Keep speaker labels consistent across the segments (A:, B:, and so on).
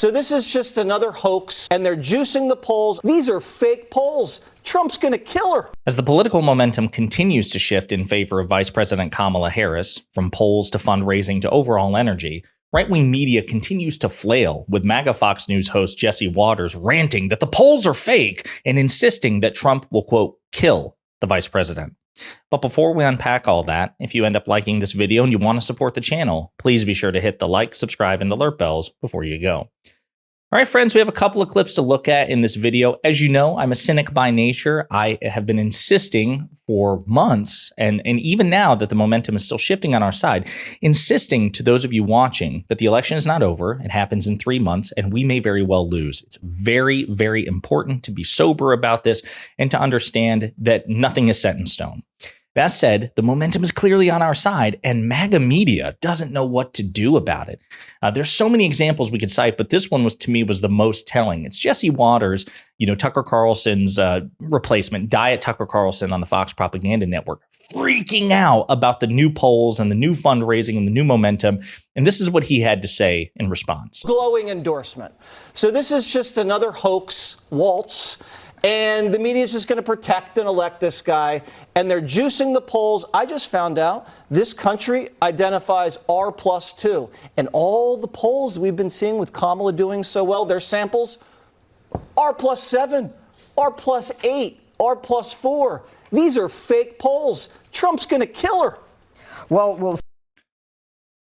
A: So this is just another hoax, and they're juicing the polls. These are fake polls. Trump's going to kill her.
B: As the political momentum continues to shift in favor of Vice President Kamala Harris, from polls to fundraising to overall energy, right-wing media continues to flail, with MAGA Fox News host Jesse Waters ranting that the polls are fake and insisting that Trump will, quote, kill the vice president. But before we unpack all that, if you end up liking this video and you want to support the channel, please be sure to hit the like, subscribe, and alert bells before you go. All right, friends, we have a couple of clips to look at in this video. As you know, I'm a cynic by nature. I have been insisting for months, and even now that the momentum is still shifting on our side, insisting to those of you watching that the election is not over. It happens in 3 months, and we may very well lose. It's very, very important to be sober about this and to understand that nothing is set in stone. That said, the momentum is clearly on our side, and MAGA media doesn't know what to do about it. There's so many examples we could cite, but this one was, to me, was the most telling. It's Jesse Waters, Tucker Carlson's replacement, Diet Tucker Carlson on the Fox Propaganda Network, freaking out about the new polls and the new fundraising and the new momentum. And this is what he had to say in response.
A: Glowing endorsement. So this is just another hoax waltz. And the media is just going to protect and elect this guy. And they're juicing the polls. I just found out this country identifies R+2. And all the polls we've been seeing with Kamala doing so well, their samples, R+7, R+8, R+4. These are fake polls. Trump's going to kill her.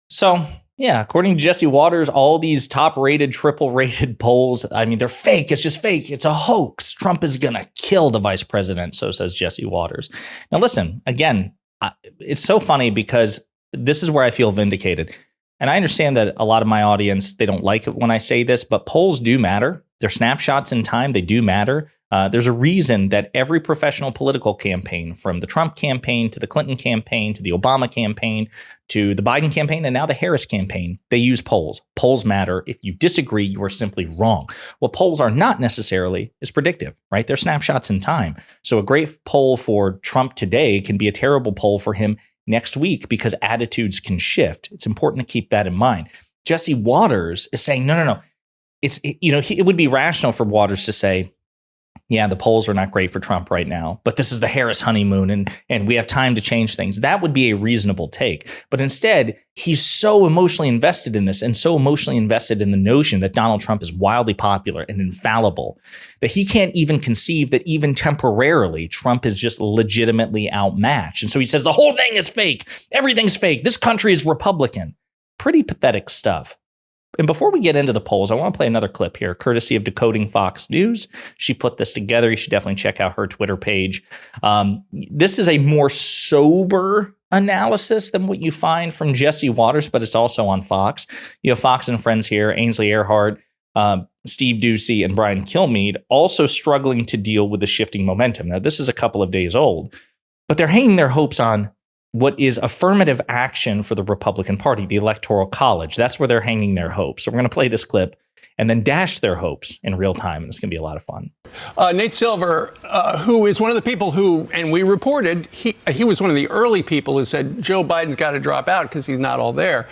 B: So, yeah, according to Jesse Waters, all these top-rated, triple-rated polls, I mean, they're fake. It's just fake. It's a hoax. Trump is going to kill the vice president, so says Jesse Waters. Now, listen, again, it's so funny because this is where I feel vindicated. And I understand that a lot of my audience, they don't like it when I say this, but polls do matter. They're snapshots in time. They do matter. There's a reason that every professional political campaign, from the Trump campaign to the Clinton campaign to the Obama campaign to the Biden campaign and now the Harris campaign, they use polls. Polls matter. If you disagree, you are simply wrong. What polls are not necessarily is predictive, right? They're snapshots in time. So a great poll for Trump today can be a terrible poll for him next week because attitudes can shift. It's important to keep that in mind. Jesse Waters is saying, no. It would be rational for Waters to say, yeah, the polls are not great for Trump right now, but this is the Harris honeymoon and we have time to change things. That would be a reasonable take. But instead, he's so emotionally invested in this and so emotionally invested in the notion that Donald Trump is wildly popular and infallible that he can't even conceive that even temporarily Trump is just legitimately outmatched. And so he says the whole thing is fake. Everything's fake. This country is Republican. Pretty pathetic stuff. And before we get into the polls, I want to play another clip here, courtesy of Decoding Fox News. She put this together. You should definitely check out her Twitter page. This is a more sober analysis than what you find from Jesse Waters, but it's also on Fox. You have Fox and Friends here, Ainsley Earhardt, Steve Doocy, and Brian Kilmeade, also struggling to deal with the shifting momentum. Now, this is a couple of days old, but they're hanging their hopes on what is affirmative action for the Republican Party, the Electoral College. That's where they're hanging their hopes. So we're going to play this clip and then dash their hopes in real time. And it's going to be a lot of fun.
C: Nate Silver, who is one of the people who, and we reported, he was one of the early people who said Joe Biden's got to drop out because he's not all there.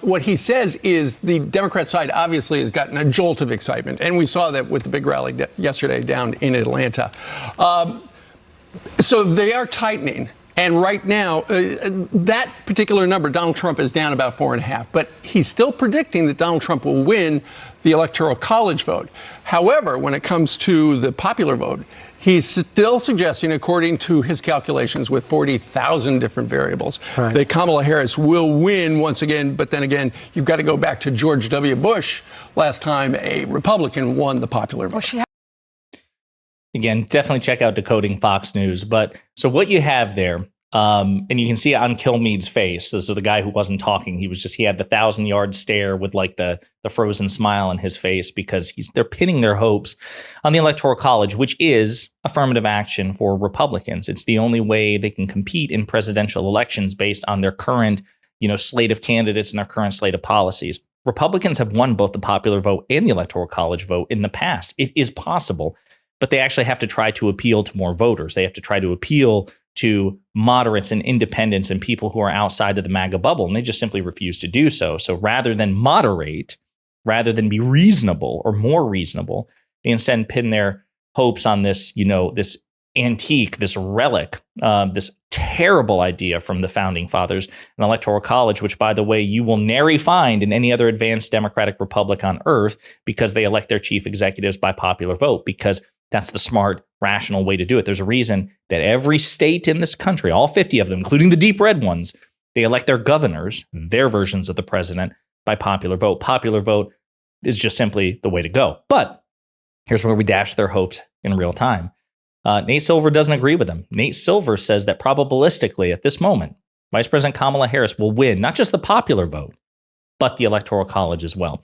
C: What he says is the Democrat side obviously has gotten a jolt of excitement. And we saw that with the big rally yesterday down in Atlanta. So they are tightening. And right now, that particular number, Donald Trump is down about 4.5, but he's still predicting that Donald Trump will win the Electoral College vote. However, when it comes to the popular vote, he's still suggesting, according to his calculations with 40,000 different variables, right, that Kamala Harris will win once again. But then again, you've got to go back to George W. Bush. Last time a Republican won the popular vote.
B: Again, definitely check out Decoding Fox News. But so what you have there, and you can see it on Kilmeade's face. So the guy who wasn't talking, he had the 1,000-yard stare with like the frozen smile on his face because they're pinning their hopes on the Electoral College, which is affirmative action for Republicans. It's the only way they can compete in presidential elections based on their current, slate of candidates and their current slate of policies. Republicans have won both the popular vote and the Electoral College vote in the past. It is possible. But they actually have to try to appeal to more voters. They have to try to appeal to moderates and independents and people who are outside of the MAGA bubble, and they just simply refuse to do so. So rather than moderate, rather than be reasonable or more reasonable. They instead pin their hopes on this, this antique, this relic, this terrible idea from the founding fathers, an electoral college, which, by the way, you will nary find in any other advanced democratic republic on earth, because they elect their chief executives by popular vote, because that's the smart, rational way to do it. There's a reason that every state in this country, all 50 of them, including the deep red ones, they elect their governors, their versions of the president, by popular vote. Popular vote is just simply the way to go. But here's where we dash their hopes in real time. Nate Silver doesn't agree with them. Nate Silver says that probabilistically at this moment, Vice President Kamala Harris will win not just the popular vote, but the Electoral College as well.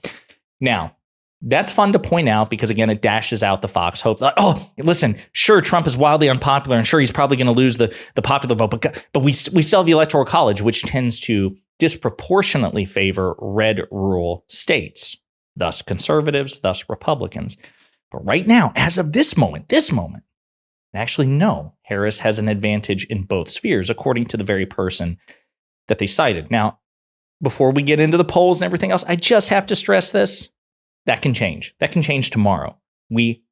B: Now, that's fun to point out because, again, it dashes out the Fox hope. Like, oh, listen, sure, Trump is wildly unpopular, and sure, he's probably going to lose the popular vote, but we still have the Electoral College, which tends to disproportionately favor red rural states, thus conservatives, thus Republicans. But right now, as of this moment, actually, no, Harris has an advantage in both spheres, according to the very person that they cited. Now, before we get into the polls and everything else, I just have to stress this. That can change. That can change tomorrow. We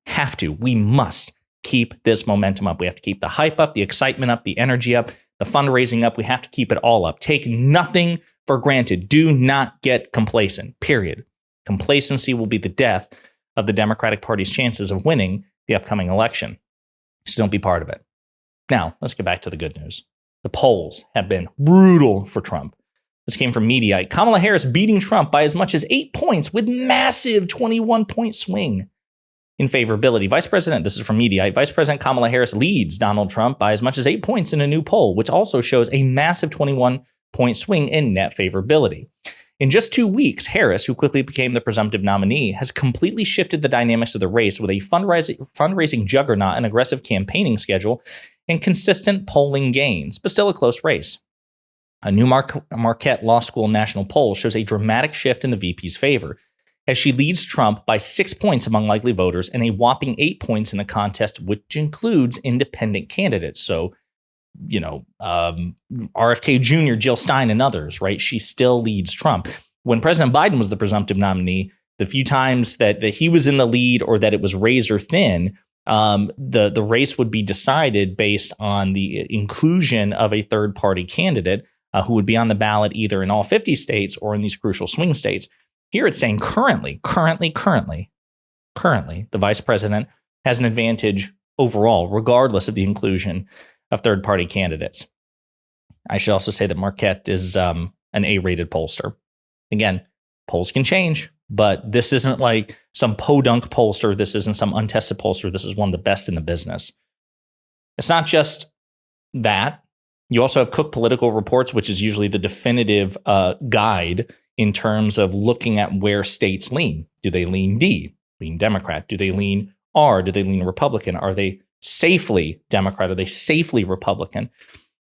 B: must keep this momentum up. We have to keep the hype up, the excitement up, the energy up, the fundraising up. We have to keep it all up. Take nothing for granted. Do not get complacent, period. Complacency will be the death of the Democratic Party's chances of winning the upcoming election. So don't be part of it. Now, let's get back to the good news. The polls have been brutal for Trump. This came from Mediaite. Kamala Harris beating Trump by as much as 8 points with massive 21-point swing in favorability. This is from Mediaite. Vice President Kamala Harris leads Donald Trump by as much as 8 points in a new poll, which also shows a massive 21-point swing in net favorability. In just 2 weeks, Harris, who quickly became the presumptive nominee, has completely shifted the dynamics of the race with a fundraising juggernaut, an aggressive campaigning schedule, and consistent polling gains, but still a close race. A new Marquette Law School national poll shows a dramatic shift in the VP's favor, as she leads Trump by 6 points among likely voters and a whopping 8 points in a contest which includes independent candidates. So, RFK Jr., Jill Stein, and others, right? She still leads Trump. When President Biden was the presumptive nominee, the few times that he was in the lead or that it was razor thin, the race would be decided based on the inclusion of a third-party candidate who would be on the ballot either in all 50 states or in these crucial swing states. Here it's saying currently, the vice president has an advantage overall, regardless of the inclusion of third-party candidates. I should also say that Marquette is an A-rated pollster. Again, polls can change, but this isn't like some podunk pollster. This isn't some untested pollster. This is one of the best in the business. It's not just that. You also have Cook Political Reports, which is usually the definitive guide in terms of looking at where states lean. Do they lean D, lean Democrat? Do they lean R? Do they lean Republican? Are they safely Democrat? Are they safely Republican?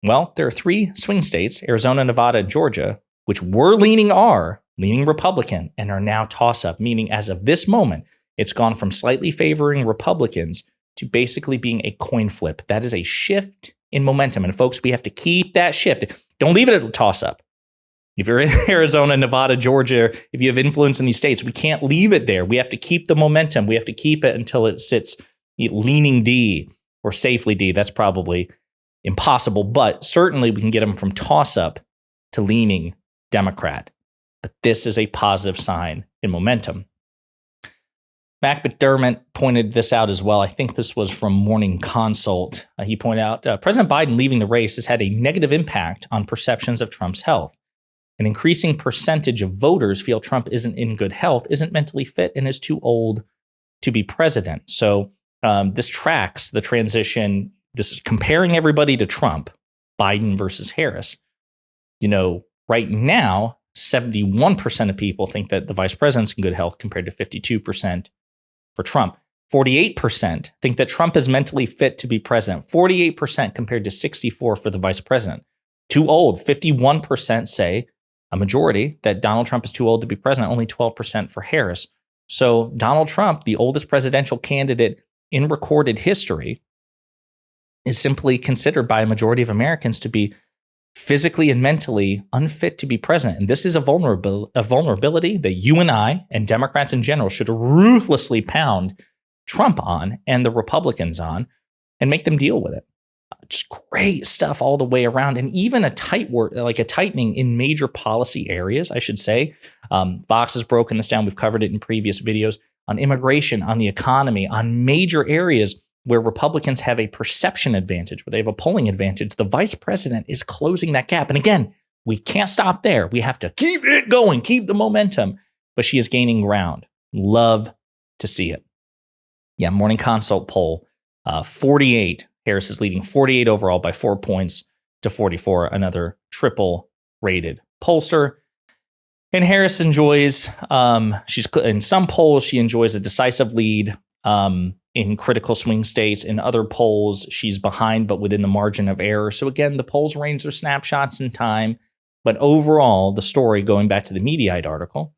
B: Well, there are 3 swing states, Arizona, Nevada, Georgia, which were leaning R, leaning Republican, and are now toss-up, meaning as of this moment, it's gone from slightly favoring Republicans to basically being a coin flip. That is a shift in momentum. And folks, we have to keep that shift. Don't leave it at a toss-up. If you're in Arizona, Nevada, Georgia, if you have influence in these states, we can't leave it there. We have to keep the momentum. We have to keep it until it sits leaning D or safely D. That's probably impossible, but certainly we can get them from toss-up to leaning Democrat. But this is a positive sign in momentum. Mac McDermott pointed this out as well. I think this was from Morning Consult. He pointed out President Biden leaving the race has had a negative impact on perceptions of Trump's health. An increasing percentage of voters feel Trump isn't in good health, isn't mentally fit, and is too old to be president. So this tracks the transition. This is comparing everybody to Trump, Biden versus Harris. Right now, 71% of people think that the vice president's in good health compared to 52% for Trump. 48% think that Trump is mentally fit to be president. 48% compared to 64% for the vice president. Too old. 51% say, a majority, that Donald Trump is too old to be president. Only 12% for Harris. So Donald Trump, the oldest presidential candidate in recorded history, is simply considered by a majority of Americans to be physically and mentally unfit to be president. And this is a vulnerability that you and I and Democrats in general should ruthlessly pound Trump on and the Republicans on and make them deal with it. Just great stuff all the way around. And even a tightening in major policy areas, I should say. Fox has broken this down. We've covered it in previous videos on immigration, on the economy, on major areas where Republicans have a perception advantage, where they have a polling advantage. The vice president is closing that gap. And again, we can't stop there. We have to keep it going, keep the momentum. But she is gaining ground. Love to see it. Yeah, Morning Consult poll, 48. Harris is leading 48 overall by 4 points to 44, another triple rated pollster. And Harris enjoys, she's in some polls, she enjoys a decisive lead in critical swing states. In other polls, she's behind, but within the margin of error. So again, the polls range are snapshots in time. But overall, the story, going back to the Mediaite article,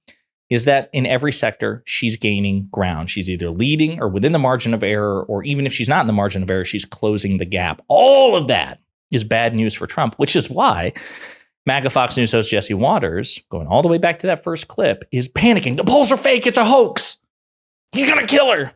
B: is that in every sector, she's gaining ground. She's either leading or within the margin of error, or even if she's not in the margin of error, she's closing the gap. All of that is bad news for Trump, which is why MAGA Fox News host Jesse Waters, going all the way back to that first clip, is panicking. The polls are fake. It's a hoax. He's going to kill her.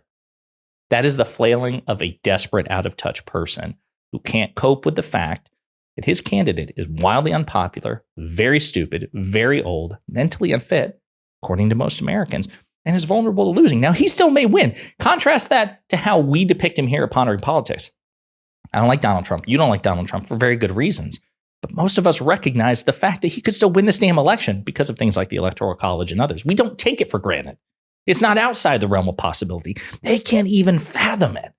B: That is the flailing of a desperate, out-of-touch person who can't cope with the fact that his candidate is wildly unpopular, very stupid, very old, mentally unfit, according to most Americans, and is vulnerable to losing. Now, he still may win. Contrast that to how we depict him here at Pondering Politics. I don't like Donald Trump. You don't like Donald Trump for very good reasons. But most of us recognize the fact that he could still win this damn election because of things like the Electoral College and others. We don't take it for granted. It's not outside the realm of possibility. They can't even fathom it.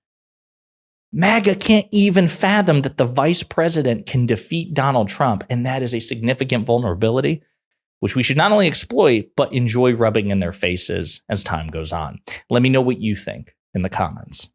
B: MAGA can't even fathom that the vice president can defeat Donald Trump, and that is a significant vulnerability, which we should not only exploit, but enjoy rubbing in their faces as time goes on. Let me know what you think in the comments.